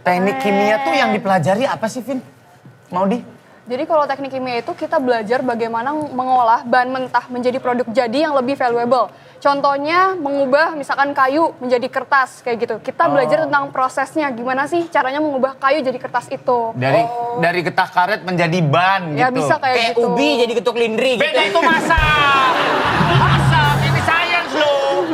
Teknik kimia tuh yang dipelajari apa sih, Vin? Maudi? Jadi kalau teknik kimia itu kita belajar bagaimana mengolah bahan mentah menjadi produk jadi yang lebih valuable. Contohnya mengubah misalkan kayu menjadi kertas kayak gitu. Kita belajar tentang prosesnya, gimana sih caranya mengubah kayu jadi kertas itu. Dari getah karet menjadi ban Ya gitu. bisa kayak gitu. ubi jadi ketuk lindri gitu. Beda itu masak. Masak, ini science loh.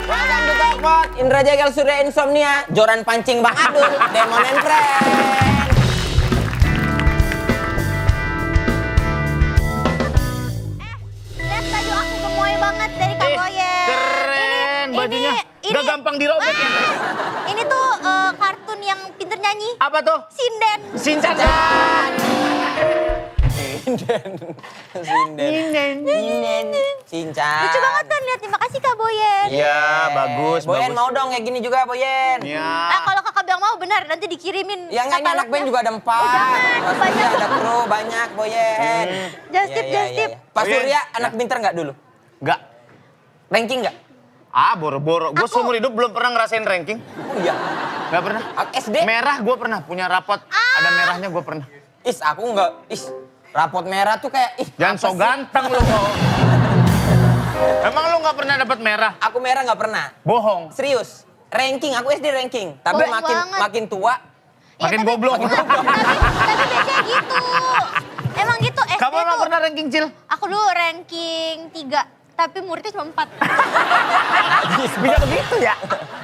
Welcome to Talkpot, Indra Jagal Surya Insomnia, Joran Pancing Bahadur, Demon and Friends. Lihat baju aku gemoy banget dari Kak Boyen. Keren bajunya. Gak gampang dirobek ya. Ini tuh kartun yang pinter nyanyi. Apa tuh? Sinden. Sinchan. Sinden. Cincang. Lucu banget kan lihat. Terima kasih Kak Boyen. Iya, bagus. Boyen bagus. mau dong kayak gini juga Boyen. Iya. Nah kalau kakak bilang mau benar nanti dikirimin. Yang nyanyi anak band juga ada 4. Oh, jangan, Pas banyak. Surya ada kru banyak Boyen. Just tip, Iya, just tip. Pas Oh, iya. Surya anak pinter nggak dulu? Enggak. Ranking nggak? Ah, boro-boro. Gue seumur hidup belum pernah ngerasain ranking. Oh iya. Gak pernah. SD? Merah gue pernah. Punya rapot. Ada merahnya gue pernah. Aku nggak. Rapot merah tuh kayak Jangan apa so sih? ganteng lu kok. Emang lu gak pernah dapat merah? Aku merah nggak pernah. Bohong. Serius. Ranking, aku SD ranking. Tapi Bohong banget. makin tua, Makin Iya, tapi- goblok. Tapi biasanya gitu. Emang gitu SD Kamu gak tuh. pernah ranking, Cil? Aku dulu ranking 3. Tapi muridnya cuma 4. Bisa begitu ya?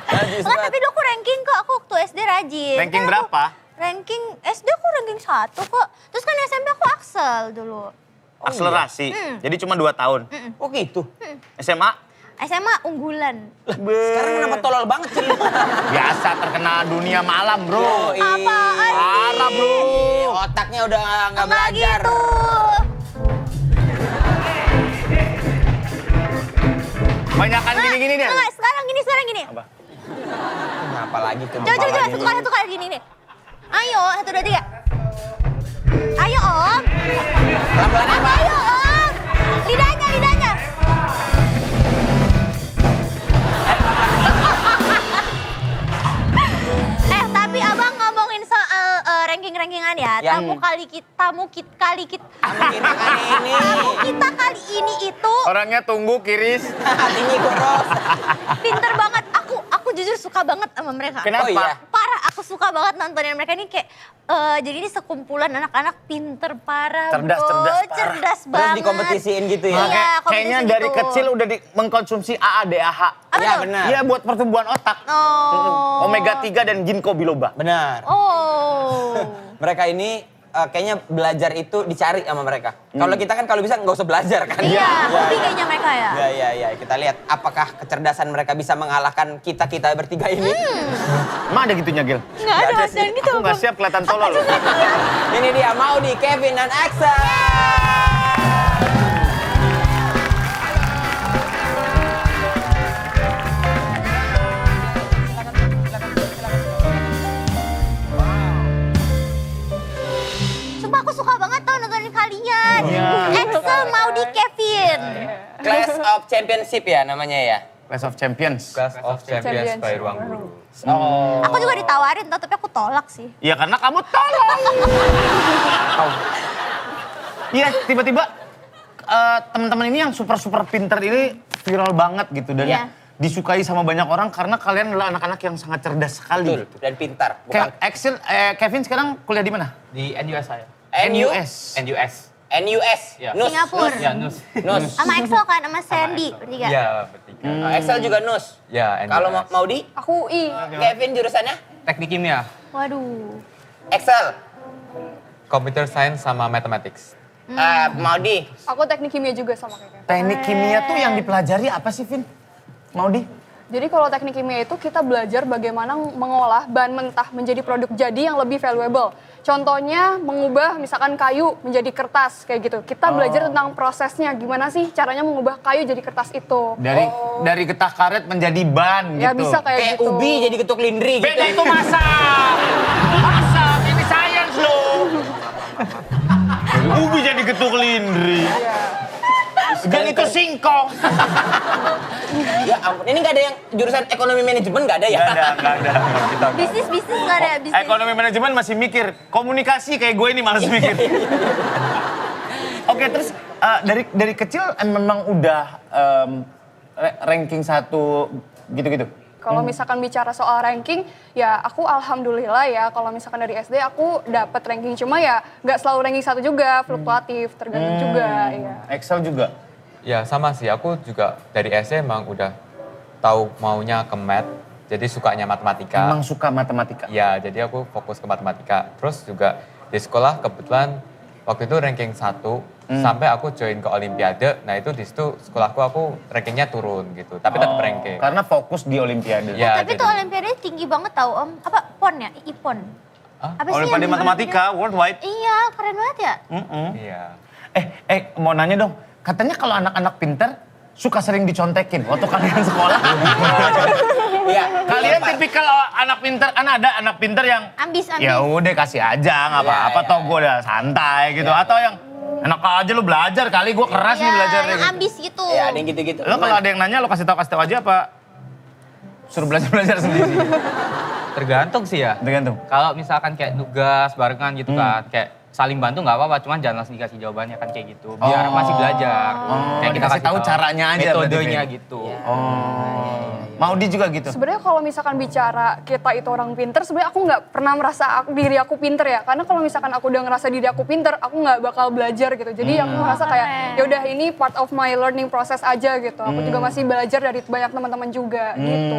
najis Enggak, banget. tapi dulu aku ranking kok. Aku waktu SD rajin. Ranking Kan aku- berapa? Ranking SD aku ranking 1 kok. Terus kan SMP aku Axel dulu. Akselerasi. Jadi cuma 2 tahun. Oh gitu. SMA? SMA unggulan. Sekarang kenapa tolol banget sih? Biasa terkena dunia malam, bro. Apaan sih? Parah, bro. Otaknya udah nggak Enggak belajar. gitu. Banyakan gini-gini deh. Enggak, sekarang gini. Apa? Kenapa lagi tuh? Coba satu kali gini nih. Ayo, 1, 2, 3. Ayo Om. Pelan-pelan apa? Ayo Om. Lidahnya. Tapi abang ngomongin soal ranking-rankingan ya. Ya. Tamu kita kali ini itu Orangnya tunggu, kiris. Hatinya kurus. pinter banget. Aku jujur suka banget sama mereka. Kenapa? Oh iya. Parah, aku suka banget nontonin mereka ini kayak jadi ini sekumpulan anak-anak pinter parah, Cerdas, bro. cerdas, parah. Cerdas Terus banget. dikompetisiin gitu ya? Iya, Kayaknya kompetisi dari gitu. kecil udah mengkonsumsi AA, DAH. Apa Iya tuh? benar. Iya, buat pertumbuhan otak. Oh. Omega 3 dan ginkgo biloba. Benar. Oh. Mereka ini kayaknya belajar itu dicari sama mereka. Kalau kita kan kalau bisa nggak usah belajar kan? Iya, hobi kayaknya mereka ya. Ya. Kita lihat apakah kecerdasan mereka bisa mengalahkan kita bertiga ini. Emang ada gitunya, Gil? Nggak ada, jangan gitu. Aku nggak Bang. siap kelihatan tolol. Ini dia Maudi, Kevin, dan Axel. Sumpah aku suka banget tau nontonin kalian. Iya. Axel, Maudi, Kevin. Class of Championship ya namanya ya? Clash of Champions. Class of Champions by Ruang Guru. Oh. Aku juga ditawarin tau, tapi aku tolak sih. Iya, karena kamu tolol. Iya, tiba-tiba teman-teman ini yang super pinter ini viral banget gitu dan Iya. disukai sama banyak orang karena kalian adalah anak-anak yang sangat cerdas sekali. Betul, dan pintar. Bukan Kevin sekarang kuliah di mana? Di NUS saya. NUS. NUS. NUS. Ya. NUS. Singapura. Ya, NUS. NUS. Sama Axel kan, sama Sandy bertiga. Ya, bertiga. Excel juga NUS. Ya, NUS. Kalau Maudi, Aku I. Kevin jurusannya Teknik kimia, Waduh. Excel. computer science sama mathematics. Maudi, Aku teknik kimia juga sama kayak Kevin. Teknik kimia tuh yang dipelajari apa sih, Vin? Maudi? Jadi kalau teknik kimia itu kita belajar bagaimana mengolah bahan mentah menjadi produk jadi yang lebih valuable. Contohnya mengubah misalkan kayu menjadi kertas kayak gitu. Kita belajar tentang prosesnya, gimana sih caranya mengubah kayu jadi kertas itu. Dari getah karet menjadi ban Ya gitu. bisa kayak Kayak gitu. ubi jadi getuk lindri gitu. Beda itu masak. Masak, ini science loh. Ubi jadi getuk lindri. Dan itu singkong. Ya ampun, ini nggak ada yang jurusan ekonomi manajemen nggak ada ya? Nggak ada. Kita nggak. Bisnis nggak ada bisnis. Ekonomi manajemen masih mikir. Komunikasi kayak gue ini malas mikir. Oke, terus dari kecil memang udah ranking 1 gitu-gitu? Kalau misalkan bicara soal ranking, ya aku alhamdulillah ya kalau misalkan dari SD aku dapat ranking. Cuma ya nggak selalu ranking 1 juga, fluktuatif, tergantung juga. Ya. Excel juga? Ya sama sih, aku juga dari SD emang udah tahu maunya ke math, jadi sukanya matematika. Emang suka matematika? Ya, jadi aku fokus ke matematika. Terus juga di sekolah kebetulan waktu itu ranking 1 sampai aku join ke Olimpiade. Nah itu di situ sekolahku aku rankingnya turun gitu, tapi tetap ranking. Karena fokus di Olimpiade. Ya, Tapi jadi- tuh olimpiade tinggi banget tau Om. Apa PON ya? IPON. Hah? Apa sih Olimpiade yang matematika worldwide. Iya, keren banget ya. Iya. Mau nanya dong, katanya kalau anak-anak pinter suka sering dicontekin waktu kalian sekolah. Iya. Kalian Pak. tipikal anak pinter, kan ada anak pinter yang Ambis. ya udah kasih aja nggak apa-apa Iya, toh gue udah santai gitu. Atau yang enak aja lu belajar kali gue keras nih Iya, belajarnya yang gitu. ambis gitu. Ya ada yang gitu-gitu. Lo kalau ada yang nanya lo kasih tahu aja apa suruh belajar sendiri? Tergantung sih ya. Tergantung. Kalau misalkan kayak nugas barengan gitu kan, kayak saling bantu nggak apa-apa, cuman jangan langsung dikasih jawabannya kan kayak gitu. Biar masih belajar. Kayak kita dikasih tahu caranya aja berarti, metodenya Vin. gitu. Maudi juga gitu. Sebenarnya kalau misalkan bicara kita itu orang pinter, sebenarnya aku nggak pernah merasa diri aku pinter ya. Karena kalau misalkan aku udah ngerasa diri aku pinter, aku nggak bakal belajar gitu. Jadi aku merasa kayak ya udah ini part of my learning process aja gitu. Aku juga masih belajar dari banyak teman-teman juga gitu.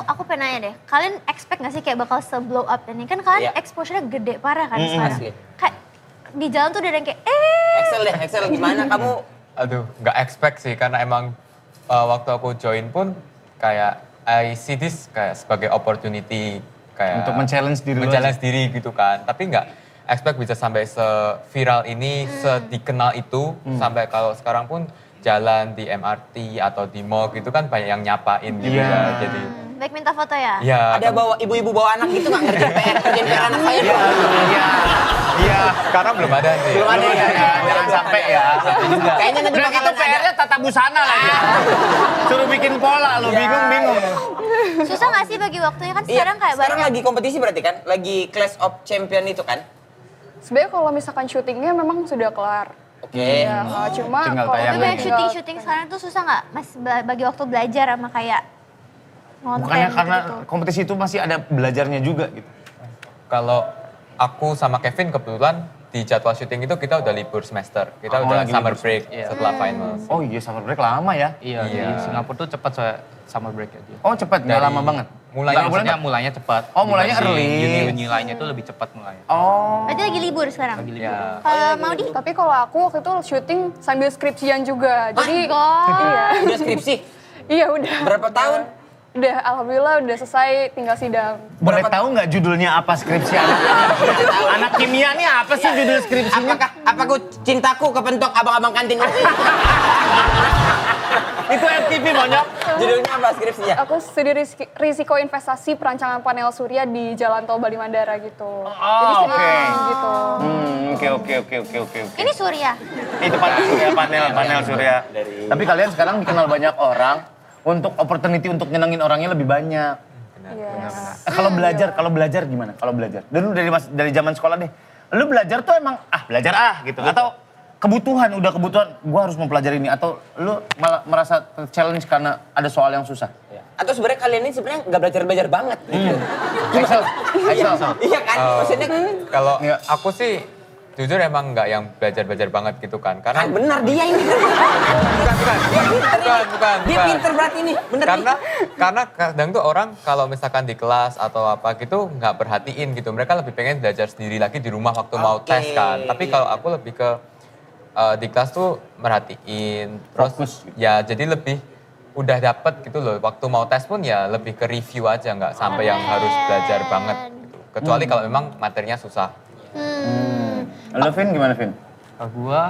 Aku pengen nanya deh, kalian expect gak sih kayak bakal se-blow up ini? Kan kalian Iya. exposure-nya gede parah kan sekarang. asli. Kayak di jalan tuh udah ada yang kayak Excel deh, Excel gimana kamu? Aduh, nggak expect sih karena emang waktu aku join pun kayak I see this kayak sebagai opportunity kayak Untuk men-challenge diri lu men-challenge diri gitu kan. Tapi nggak expect bisa sampai se-viral ini, se-dikenal itu sampai kalau sekarang pun jalan di MRT atau di mall gitu kan banyak yang nyapain gitu ya. Jadi baik minta foto ya? ya Ada bawa ibu-ibu bawa anak gitu nggak ngerjain PR anak saya dong. Iya. sekarang belum ada sih. Belum ada ya. Jangan sampai ya. Kayaknya nanti Udah gitu bakalan ada. PR-nya tata busana lagi. Suruh bikin pola lo bingung-bingung. Susah gak sih bagi waktunya kan Iya, sekarang kayak sekarang banyak. lagi kompetisi berarti kan? Lagi Clash of Champion itu kan? Sebenarnya kalau misalkan syutingnya memang sudah kelar. Oke. Ya, cuma Tinggal kalau tayang Tapi banyak tinggal- syuting sekarang tuh susah gak? Mas bagi waktu belajar sama kayak ngonten Bukannya karena gitu. kompetisi itu masih ada belajarnya juga gitu. Kalau aku sama Kevin kebetulan di jadwal syuting itu kita udah libur semester. Kita Oh, udah lagi summer libur break Iya. setelah finals. Oh iya summer break lama ya. Iya, di Iya. Singapura tuh cepat soalnya summer break aja. Oh cepet, nggak Dari- lama banget. mulainya Nggak Maksudnya bulan- mulainya cepat. Oh, mulainya Dibanding early. Uni-uni lainnya tuh lebih cepat mulainya. Oh. Berarti lagi libur sekarang? Lagi libur. Ya. Kalau mau di? Tapi kalau aku waktu itu syuting sambil skripsian juga. Jadi God. iya. Udah skripsi. Iya udah. Berapa tahun? Udah alhamdulillah udah selesai tinggal sidang. Boleh tahu nggak judulnya apa skripsi anak? Anak kimia nih apa sih judul skripsinya? Apakah cintaku kepentok abang-abang kantin? Itu FTV monyok. Judulnya apa skripsinya? Aku studi risiko investasi perancangan panel surya di Jalan Tol Bali Mandara gitu. Jadi oke. skripsian gitu. Oke. Ini Surya. Itu panel surya. Tapi kalian sekarang dikenal banyak orang untuk opportunity untuk nyenengin orangnya lebih banyak. Iya. Kalau belajar gimana? Kalau belajar dulu dari zaman sekolah deh. Lu belajar tuh emang belajar gitu atau kebutuhan gua harus mempelajari ini atau lu malah merasa challenge karena ada soal yang susah? Atau sebenarnya kalian ini sebenarnya nggak belajar banget gitu. Excel. Iya kan? Maksudnya Kalau Iya. aku sih jujur emang nggak yang belajar banget gitu kan. Karena kan benar dia ini. bukan. Dia pinter berarti nih. Bener Karena kadang tuh orang kalau misalkan di kelas atau apa gitu nggak perhatiin gitu. Mereka lebih pengen belajar sendiri lagi di rumah waktu mau Oke. tes kan. Tapi kalau aku lebih ke di kelas tuh merhatiin. Terus Fokus gitu. ya jadi lebih udah dapet gitu loh. Waktu mau tes pun ya lebih ke review aja, nggak sampai yang harus belajar banget gitu. Kecuali kalau memang materinya susah. Lo Vin gimana Vin? Kalau gua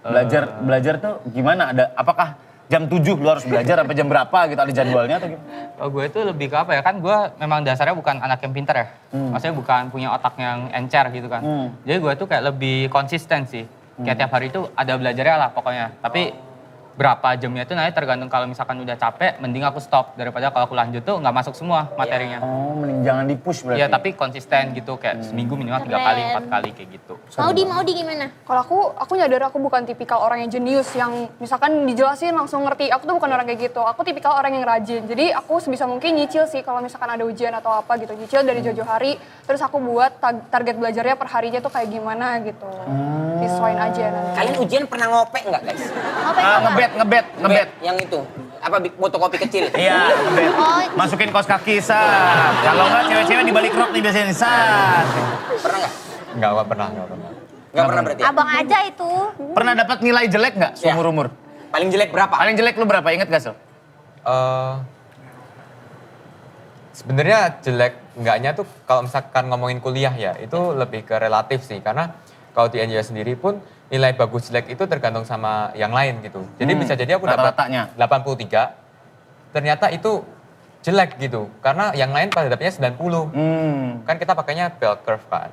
Belajar tuh gimana? Apakah jam 7 lu harus belajar apa jam berapa gitu, ada jadwalnya atau gimana? kalau gue itu lebih ke apa ya, kan gue memang dasarnya bukan anak yang pintar ya. Maksudnya bukan punya otak yang encer gitu kan. Jadi gue tuh kayak lebih konsisten sih. Kayak tiap hari itu ada belajarnya lah pokoknya. Tapi berapa jamnya itu nanti tergantung, kalau misalkan udah capek, mending aku stop. Daripada kalau aku lanjut tuh nggak masuk semua materinya. Oh, mending jangan di-push berarti. Iya, tapi konsisten gitu, kayak seminggu minimal 3 kali, 4 kali kayak gitu. Maudi gimana? Kalau aku nyadar aku bukan tipikal orang yang jenius yang misalkan dijelasin langsung ngerti. Aku tuh bukan orang kayak gitu. Aku tipikal orang yang rajin. Jadi aku sebisa mungkin nyicil sih kalau misalkan ada ujian atau apa gitu. Nyicil dari jauh-jauh hari. Terus aku buat target belajarnya per harinya tuh kayak gimana gitu. Sesuaiin aja nanti. Kalian ujian pernah ngopek nggak guys? Ngebet. Yang itu, apa fotokopi kecil? Iya, ngebet. Masukin kaos kaki, sat. Kalau nggak cewek-cewek di balik rok nih biasanya, sat. Pernah nggak? Nggak pernah. Nggak pernah berarti ya? Abang aja itu. Pernah dapat nilai jelek nggak Iya. seumur-umur? Paling jelek berapa? Paling jelek lu berapa? Ingat gak, Sel? Sebenarnya jelek enggaknya tuh kalau misalkan ngomongin kuliah ya, itu lebih ke relatif sih. Karena kalau di NJS sendiri pun nilai bagus jelek itu tergantung sama yang lain gitu. Jadi bisa jadi aku dapat rata-ratanya. 83, ternyata itu jelek gitu. Karena yang lain pada dapatnya 90. Kan kita pakainya bell curve kan.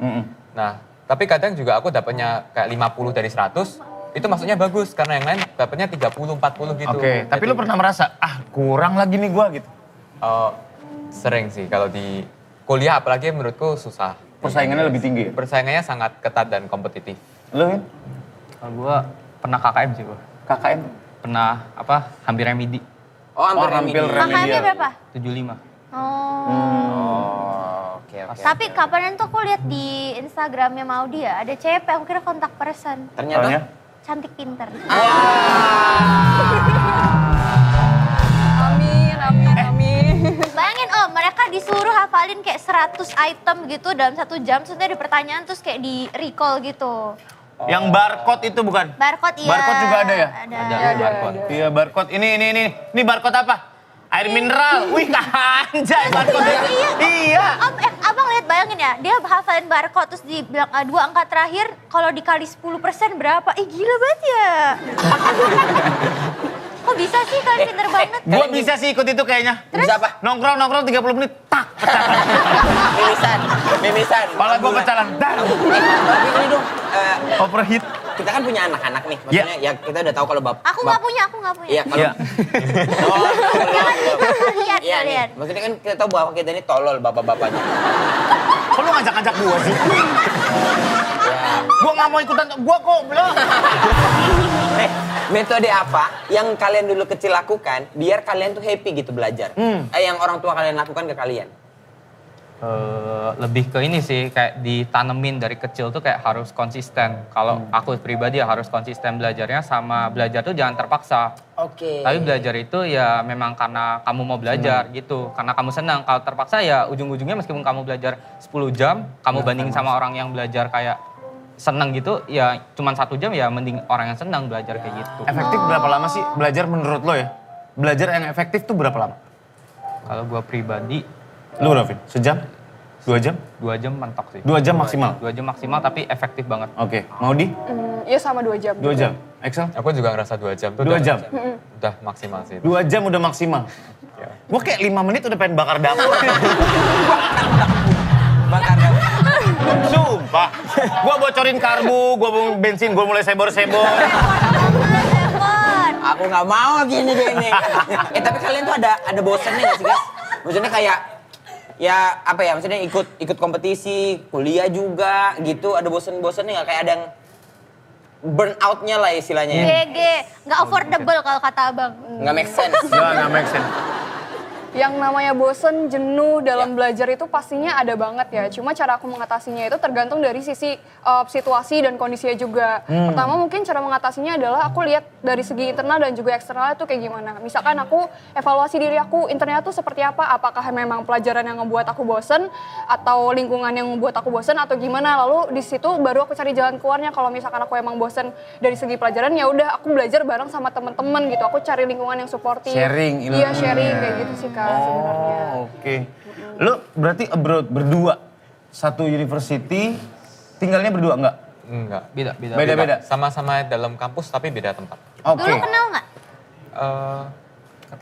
Nah, tapi kadang juga aku dapatnya kayak 50 dari 100, itu maksudnya bagus. Karena yang lain dapatnya 30, 40 gitu. Oke, tapi lu pernah merasa, kurang lagi nih gua gitu? Sering sih, kalau di kuliah apalagi menurutku susah. Persaingannya lebih tinggi ya? Persaingannya sangat ketat dan kompetitif. Lu, Vin? Kalau gue pernah KKM sih gue. KKM? Pernah hampir remedi, Oh, hampir remedi. KKM-nya berapa? 75. Oke. Tapi kapan tuh aku lihat di Instagramnya Maudi ya, ada CP, aku kira kontak person. Ternyata Cantik pinter. Amin. Bayangin mereka disuruh hafalin kayak 100 item gitu dalam 1 jam, terus ada pertanyaan terus kayak di recall gitu. Yang barcode itu bukan? Barcode iya. Barcode juga ada ya? Ada barcode. Iya, barcode. Ini barcode apa? Air mineral. Wih, anjay barcode. Iya. Abang lihat, bayangin ya, dia hafalin barcode terus dibilang 2 angka terakhir kalau dikali 10% berapa? Gila banget ya. Kok bisa sih, kalian pinter banget. Gua bisa sih ikut itu kayaknya. Bisa apa? Nongkrong 30 menit, tak, pecah. Mimisan. Kepala gua pecahan, dar. Tapi ini dong, Overheat. kita kan punya anak-anak nih. Maksudnya ya kita udah tahu kalau Aku nggak punya. Iya, kalau Iya. Lihat Iya nih, kalian. maksudnya kan kita tahu bahwa kita ini tolol bapak-bapaknya. Kok lu ngajak-ngajak gua sih? Ya. Gua nggak mau ikutan, gua kok belum. Metode apa yang kalian dulu kecil lakukan biar kalian tuh happy gitu belajar? Yang orang tua kalian lakukan ke kalian? Lebih ke ini sih, kayak ditanemin dari kecil tuh kayak harus konsisten. Kalau aku pribadi ya harus konsisten belajarnya, sama belajar tuh jangan terpaksa. Oke. Tapi belajar itu ya memang karena kamu mau belajar gitu, karena kamu senang. Kalau terpaksa ya ujung-ujungnya meskipun kamu belajar 10 jam, kamu bandingin sama orang yang belajar kayak senang gitu, ya cuman 1 jam, ya mending orang yang senang belajar kayak gitu. Efektif berapa lama sih belajar menurut lo ya? Belajar yang efektif tuh berapa lama? Kalau gua pribadi, Lu berapa, Vin? Sejam? 2 jam? 2 jam mentok sih. 2 jam maksimal? 2 jam maksimal tapi efektif banget. Oke, Maudi? Iya sama 2 jam. 2 jam. Excel? Aku juga ngerasa 2 jam tuh 2 udah, jam? udah maksimal sih. 2 jam udah maksimal. Ya. Gua kayak 5 menit udah pengen bakar dapur. Bakar dapur. Sumpah. Gua bocorin karbu, gua bensin, gua mulai sebor-sebor. Aku nggak mau gini. Tapi kalian tuh ada bosannya nggak sih guys? Maksudnya kayak ya apa ya? Maksudnya ikut kompetisi, kuliah juga gitu. Ada bosan-bosannya nggak? Kayak ada yang burn out-nya lah istilahnya ya. GG, nggak affordable kalau kata abang. Nggak make sense. Ya, nggak make sense. Yang namanya bosen, jenuh dalam belajar itu pastinya ada banget ya. Cuma cara aku mengatasinya itu tergantung dari sisi situasi dan kondisinya juga. Pertama mungkin cara mengatasinya adalah aku lihat dari segi internal dan juga eksternal itu kayak gimana. Misalkan aku evaluasi diri aku internal tuh seperti apa. Apakah memang pelajaran yang membuat aku bosen atau lingkungan yang membuat aku bosen atau gimana. Lalu di situ baru aku cari jalan keluarnya. Kalau misalkan aku emang bosen dari segi pelajaran ya udah aku belajar bareng sama teman-teman gitu. Aku cari lingkungan yang suportif. Sharing ilmu. Iya, sharing kayak gitu sih Kak sebenarnya. Oke. Lu berarti abroad berdua, satu university, tinggalnya berdua enggak? Enggak. Beda. Beda-beda. Sama-sama dalam kampus tapi beda tempat. Oke. Dulu kenal nggak? Eh,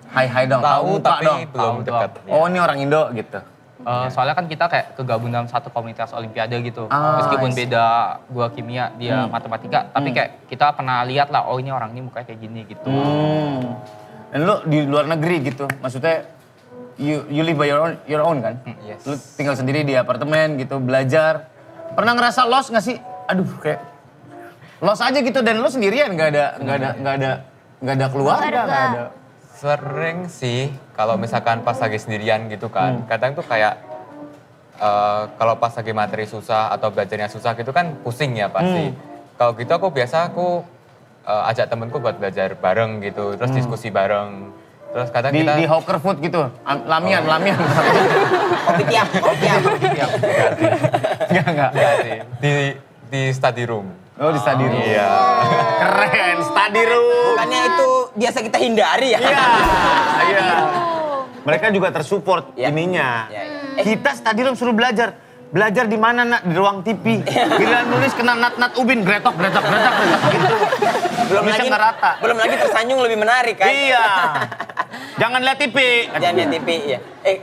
Hai dong. tahu Muka tapi dong. belum Tahu dekat. Oh ini orang Indo gitu. Soalnya kan kita kayak kegabung dalam satu komunitas olimpiade gitu. Ah, Meskipun I see. beda, gua kimia, dia matematika, tapi kayak kita pernah lihat lah, oh ini orang ini mukanya kayak gini gitu. Dan lu di luar negeri gitu, maksudnya you live by your own kan? Yes. Lu tinggal sendiri di apartemen gitu, belajar. Pernah ngerasa lost nggak sih? Aduh kayak lost aja gitu dan lu sendirian nggak ada keluarga, nggak ada. Sering sih kalau misalkan pas lagi sendirian gitu kan. Kadang tuh kayak kalau pas lagi materi susah atau belajarnya susah gitu kan pusing ya pasti. Kalau gitu aku ajak temenku buat belajar bareng gitu, terus diskusi bareng. Terus kadang Di kita hawker food gitu, lamian. Kopi tiap. Enggak. Enggak sih, di study room. Oh di study room. Iya. Keren, study room. Bukannya itu biasa kita hindari ya? Iya. Mereka juga tersupport Iya. ininya. Iya. Kita study room suruh belajar. Belajar di mana nak? Di ruang TV. Giliran nulis kena nat ubin, gretok gitu. Bisa nggak rata. Belum lagi tersanjung lebih menarik kan? Iya. Jangan lihat TV. Jangan lihat TV ya.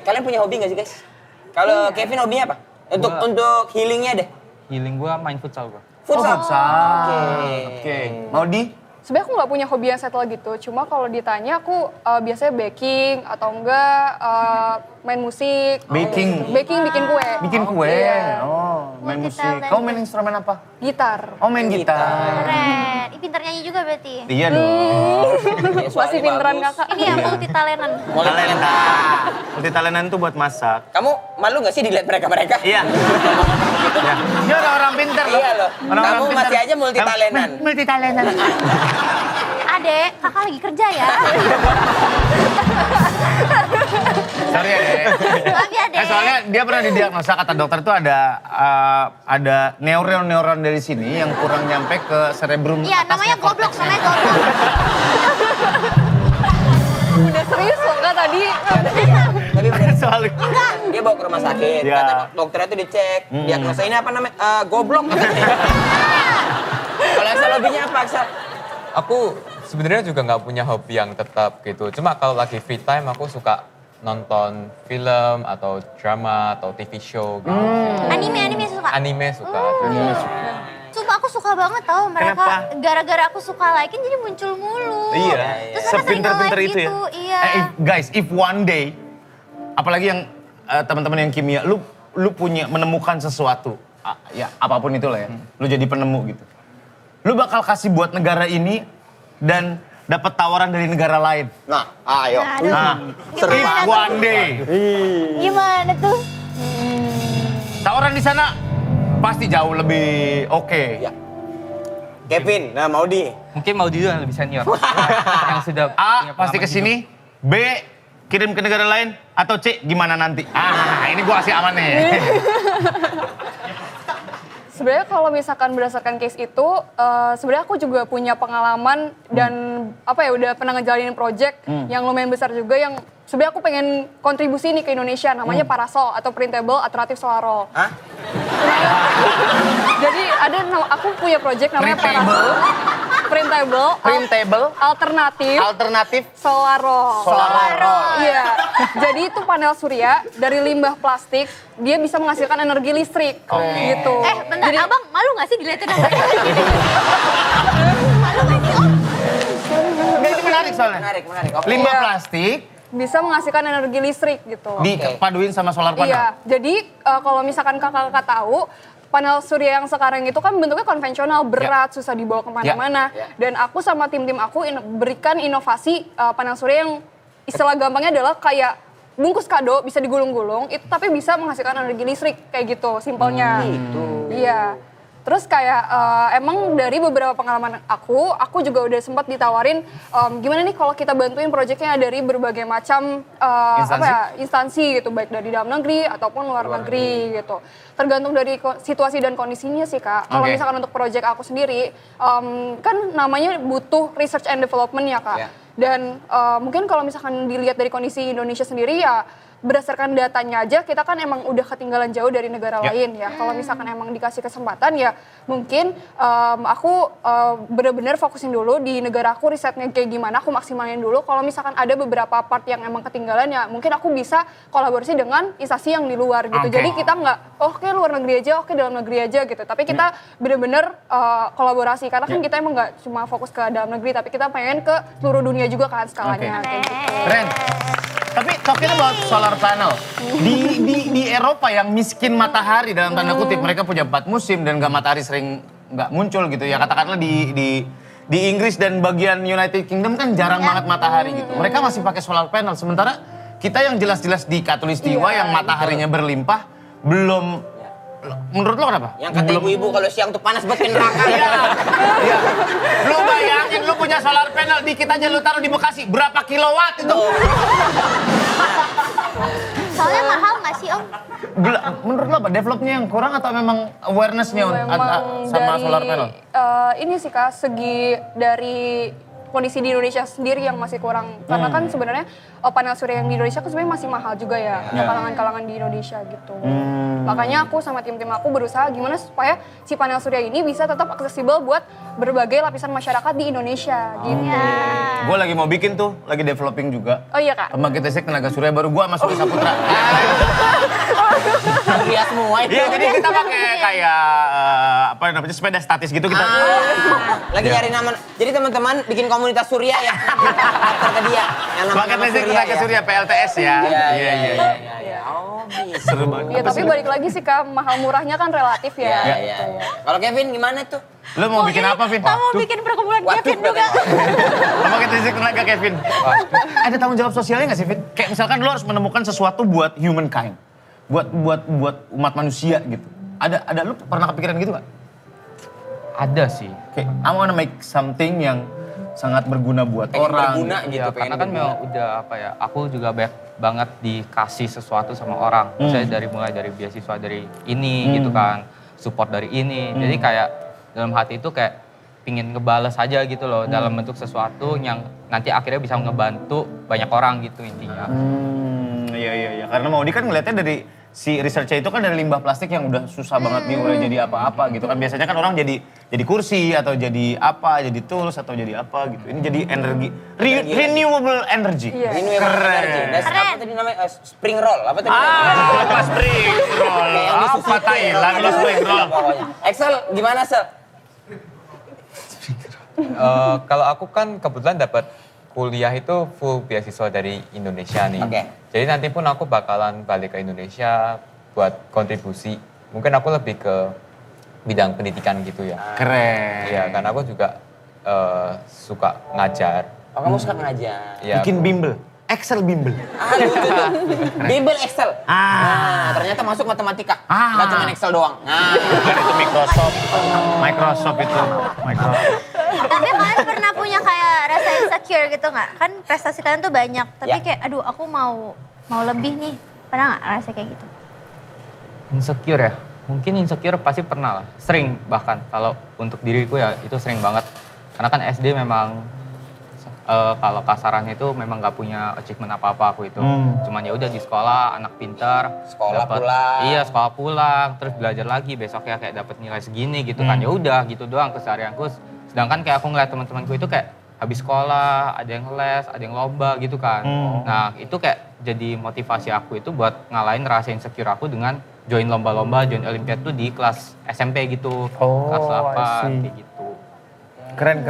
Kalian punya hobi nggak sih guys? Kalau Kevin hobinya apa? Untuk healingnya deh. Healing gua main futsal gua. Futsal. Oke. Mau di? Sebenarnya aku nggak punya hobi yang settle gitu. Cuma kalau ditanya aku biasanya baking atau enggak main musik. Baking. Baking bikin kue. Bikin kue. Iya. Oh, main musik. Multi-talent. Kamu main instrumen apa? Gitar. Oh, main gitar. Keren. Ih, pintar nyanyi juga berarti. Iya dong. Masih pinteran kakak. Ini ya multi talentan. Talenta. Multi talentan tuh buat masak. Kamu malu nggak sih dilihat mereka? Iya. Ya. Dia orang pintar loh. Iya loh. Kamu masih aja multi talentan. Multi talentan. Adek, kakak lagi kerja ya. Sorry ya, Dek. Maaf ya, Dek. Soalnya dia pernah didiagnosa kata dokter tuh ada neuron dari sini yang kurang nyampe ke cerebrum. Iya, namanya goblok, namanya goblok. Udah serius loh kak tadi. Tapi bener, Soalnya. dia bawa ke rumah sakit. Iya. Kata dokternya tuh dicek. Diagnosa ini apa namanya? Goblok. Kalau Aksal hobinya apa Aksal? Aku sebenarnya juga nggak punya hobi yang tetap gitu. Cuma kalau lagi free time aku suka nonton film atau drama atau TV show gitu. Anime suka. Anime suka. Sumpah aku suka banget tau mereka. Kenapa? Gara-gara aku suka like jadi muncul mulu. Iya. Terus mereka sering Sepinter-pinter nge-like itu ya. gitu. Iya. If one day, apalagi yang teman-teman yang kimia, lu punya menemukan sesuatu, ya apapun itulah ya, lu jadi penemu gitu. Lu bakal kasih buat negara ini dan dapat tawaran dari negara lain. Nah, ayo. Aduh. Nah, if one day, Gimana tuh? tawaran di sana pasti jauh lebih oke. Ya. Kevin, nah Maudi. Mungkin mau dia yang lebih senior. Yang sudah A, punya pasti ke pengalaman sini. B, kirim ke negara lain. Atau C, gimana nanti? Ini gua kasih aman nih. Sebenarnya kalau misalkan berdasarkan case itu, sebenarnya aku juga punya pengalaman dan udah pernah ngejalanin project yang lumayan besar juga yang sebenarnya aku pengen kontribusi nih ke Indonesia namanya Parasol atau Printable Alternative Solar Roll. Hah? Jadi aku punya project namanya Parasol. Printable Alternatif Solar Roll. solar roll. Iya. Jadi itu panel surya dari limbah plastik, dia bisa menghasilkan energi listrik gitu. Bentar, Jadi, abang malu gak sih dilihatin apa? Malu gak sih, Om? Nggak, ini menarik soalnya. Menarik. Oke. Limbah Iya. plastik bisa menghasilkan energi listrik gitu. dipaduin sama solar panel. Iya, jadi kalau misalkan kakak-kakak tahu, panel surya yang sekarang itu kan bentuknya konvensional, berat, susah dibawa kemana-mana. Dan aku sama tim-tim aku berikan inovasi panel surya yang istilah gampangnya adalah kayak bungkus kado bisa digulung-gulung itu tapi bisa menghasilkan energi listrik kayak gitu simpelnya. Iya. Terus kayak emang dari beberapa pengalaman aku juga udah sempat ditawarin gimana nih kalau kita bantuin proyeknya dari berbagai macam instansi gitu, baik dari dalam negeri ataupun luar negeri gitu. Tergantung dari situasi dan kondisinya sih Kak. Kalau misalkan untuk proyek aku sendiri, kan namanya butuh research and development ya Kak. Dan mungkin kalau misalkan dilihat dari kondisi Indonesia sendiri ya, berdasarkan datanya aja kita kan emang udah ketinggalan jauh dari negara lain ya. Kalau misalkan emang dikasih kesempatan ya mungkin aku bener-bener fokusin dulu di negara aku risetnya kayak gimana, aku maksimalin dulu. Kalau misalkan ada beberapa part yang emang ketinggalan ya mungkin aku bisa kolaborasi dengan instansi yang di luar gitu. Jadi kita nggak oke luar negeri aja, oke dalam negeri aja gitu. Tapi kita bener-bener kolaborasi karena kan kita emang nggak cuma fokus ke dalam negeri tapi kita pengen ke seluruh dunia juga kan skalanya kayak gitu. Keren. Tapi talking about solar panel, di Eropa yang miskin matahari dalam tanda kutip, mereka punya 4 musim dan matahari sering nggak muncul gitu ya. Katakanlah di Inggris dan bagian United Kingdom kan jarang banget matahari gitu. Mereka masih pakai solar panel, sementara kita yang jelas-jelas di Katulistiwa yang mataharinya berlimpah belum. Menurut lo kenapa? Yang kata ibu-ibu kalau siang tuh panas banget kayak neraka. Iya. Lu bayangin lu punya solar panel dikit aja lu taruh di Bekasi, berapa kilowatt itu? Soalnya mahal nggak sih Om? Menurut lo apa? Developnya yang kurang atau memang awareness-nya sama solar panel? Ini sih Kak, segi dari kondisi di Indonesia sendiri yang masih kurang. Karena kan sebenarnya panel surya yang di Indonesia kan sebenarnya masih mahal juga ya. Kalangan-kalangan di Indonesia gitu. Makanya aku sama tim-tim aku berusaha gimana supaya si panel surya ini bisa tetap aksesibel buat berbagai lapisan masyarakat di Indonesia gitu. Gue lagi mau bikin tuh, lagi developing juga. Oh iya Kak? Pembangkit listrik tenaga surya baru gue sama Surya Saputra. Surya semua itu. Iya, jadi kita pakai kayak apa namanya sepeda statis gitu kita. Lagi nyari nama. Jadi teman-teman bikin komunitas surya ya. Daftar ke dia. Yang Pembangkit listrik tenaga surya PLTS ya. Iya. Oh, bisa. Seru banget. Iya tapi balik lagi sih Kak, mahal murahnya kan relatif ya. Iya. Kalau Kevin gimana tuh? Lo mau bikin apa, Vin? Kita mau bikin perkumpulan Kevin juga. Pembangkit listrik tenaga Kevin. Ada tanggung jawab sosialnya nggak sih, Vin? Kayak misalkan lo harus menemukan sesuatu buat humankind. Buat umat manusia gitu. Ada lu pernah kepikiran gitu nggak? Ada sih. Kayak I wanna make something yang sangat berguna buat Pengen orang. berguna gitu. Iya, karena kan memang udah apa ya, aku juga banyak banget dikasih sesuatu sama orang. Misalnya mulai dari beasiswa dari ini gitu kan, support dari ini. Jadi kayak dalam hati itu kayak pingin ngebales aja gitu loh dalam bentuk sesuatu yang nanti akhirnya bisa ngebantu banyak orang gitu intinya. Iya. Karena Maudi kan ngeliatnya dari si research-nya itu kan dari limbah plastik yang udah susah banget diurai jadi apa-apa gitu kan. Biasanya kan orang jadi kursi atau jadi apa, jadi tools atau jadi apa gitu. Ini jadi energi, renewable energy. Iya. Renewable energy. Dan apa tadi namanya? Spring roll. Apa tadi? Apa spring roll? Apa Thailand lo spring roll? Excel gimana Sel? Kalau aku kan kebetulan dapat kuliah itu full beasiswa dari Indonesia nih. Oke. Jadi nanti pun aku bakalan balik ke Indonesia buat kontribusi. Mungkin aku lebih ke bidang pendidikan gitu ya. Keren. Iya, karena aku juga suka ngajar. Oh kamu suka ngajar? Iya. Bikin bimbel. Excel bimbel. Lucu tuh. Bimbel Excel. Nah, ternyata masuk matematika. Nggak cuma Excel doang. Nah. Bukan itu Microsoft itu. Tapi kalian pernah punya kayak rasa insecure gitu nggak? Kan prestasi kalian tuh banyak, tapi Ya. kayak aduh aku mau lebih nih. Pernah nggak rasa kayak gitu? Insecure ya? Mungkin insecure pasti pernah lah. Sering bahkan kalau untuk diriku ya itu sering banget. Karena kan SD memang kalau kasarannya itu memang nggak punya achievement apa-apa aku itu. Cuman ya udah di sekolah, anak pintar, Sekolah pulang. Iya, sekolah pulang, terus belajar lagi, besoknya kayak dapat nilai segini gitu kan. Ya udah gitu doang keseharianku. Sedangkan kayak aku ngeliat teman-temanku itu kayak habis sekolah, ada yang les, ada yang lomba gitu kan. Nah, itu kayak jadi motivasi aku itu buat ngalahin rasa insecure aku dengan join lomba-lomba, join olimpiade tuh di kelas SMP gitu. Kelas 8 kayak gitu. Keren.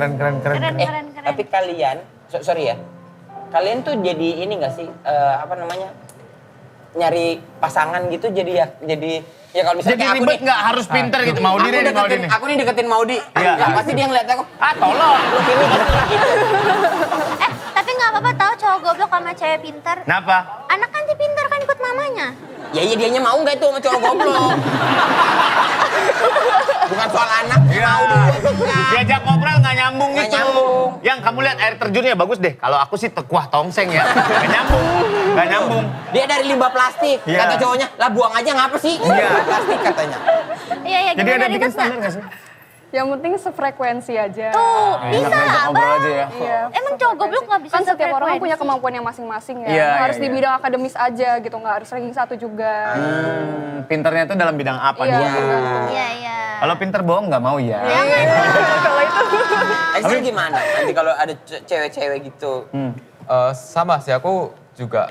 Tapi kalian, sorry ya, kalian tuh jadi ini nggak sih, apa namanya, nyari pasangan gitu jadi kalau misalnya Jadi kayak aku ribet nih, nggak harus pinter gitu. Maudi nih, Maudi nih. aku nih deketin Maudi, Iya. ya pasti dia ngeliat aku, Tolong. lu kiri pasti gitu. Tapi nggak apa-apa tahu cowok goblok suka sama cewek pintar. Kenapa? Anak anti pintar kan ikut mamanya. Ya iya dianya mau nggak itu sama cowok goblok? Bukan soal anak, mau dulu enggak. Diajak ngobrol nggak nyambung Nggak gitu. nyambung. Yang kamu lihat air terjunnya bagus deh. Kalau aku sih tekuah tongseng ya. Nggak nyambung. Nggak nyambung. Dia dari limbah plastik. Iya. Kata cowoknya, lah buang aja ngapa sih? Iya. Plastik katanya. Iya, iya, Jadi gimana ada ribet bikin nggak? standar nggak sih? Yang penting sefrekuensi aja. Tuh, Enak bisa ngajak ngobrol Bang. aja ya. Iya, Emang cowok goblok nggak bisa kan setiap orang kan sefrekuensi? punya kemampuannya masing-masing ya. Iya, Nggak harus iya, di iya. bidang akademis aja gitu, nggak harus ranking 1 juga. Pinternya itu dalam bidang apa Iya, dia? benar. Iya, iya. Kalau pinter bohong nggak mau ya. Kalau itu Excel gimana? Nanti kalau ada cewek-cewek gitu. Sama sih, aku juga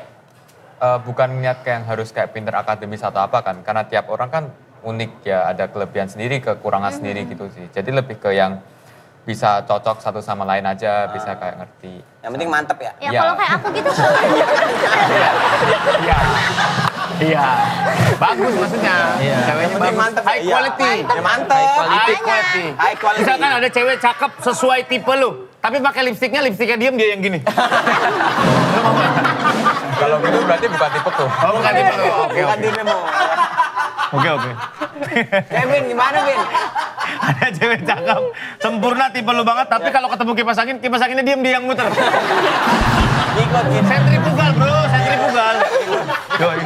bukan niat kayak yang harus kayak pinter akademis atau apa kan. Karena tiap orang kan unik ya, ada kelebihan sendiri, kekurangan sendiri gitu sih. Jadi lebih ke yang bisa cocok satu sama lain aja, bisa kayak ngerti. Yang penting mantep ya. Ya Iya. kalau kayak aku gitu Iya. Iya. Bagus maksudnya. Iya. Ceweknya Yang penting bagus. mantep. High Iya. quality. Ya, mantep. High Makanya. quality. High quality. Misalkan ada cewek cakep sesuai tipe lu, tapi pakai lipstiknya diem dia yang gini. Lu mau nggak? Kalau gitu berarti bukan tipe tuh. Oh, bukan tipe lu. Oke, Bukan oke. dia mau. Oke. Kevin gimana Vin? Ada cewek cakep, sempurna tipe lu banget, tapi kalau ketemu kipas anginnya diem dia yang muter. Ikut gitu. Sentrifugal bro, sentrifugal. Yoi.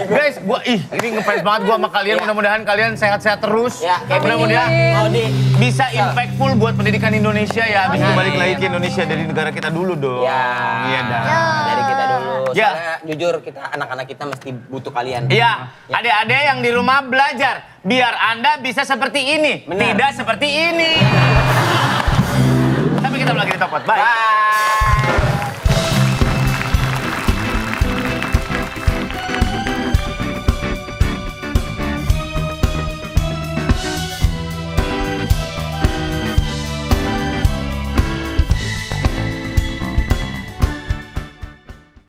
Guys, ini ngefans banget gua sama kalian. Ya. Mudah-mudahan kalian sehat-sehat terus. Ya, Kevin Mudah-mudahan mau di bisa impactful buat pendidikan Indonesia ya. Habis itu balik lagi ke Indonesia dari negara kita dulu dong. Ya. Iya dah. Dari kita dulu. Ya. Soalnya jujur kita anak-anak kita mesti butuh kalian. Iya, adik-adik yang di rumah belajar. Biar Anda bisa seperti ini, Benar. tidak seperti ini. Tapi kita lagi di Topot. Bye. Bye.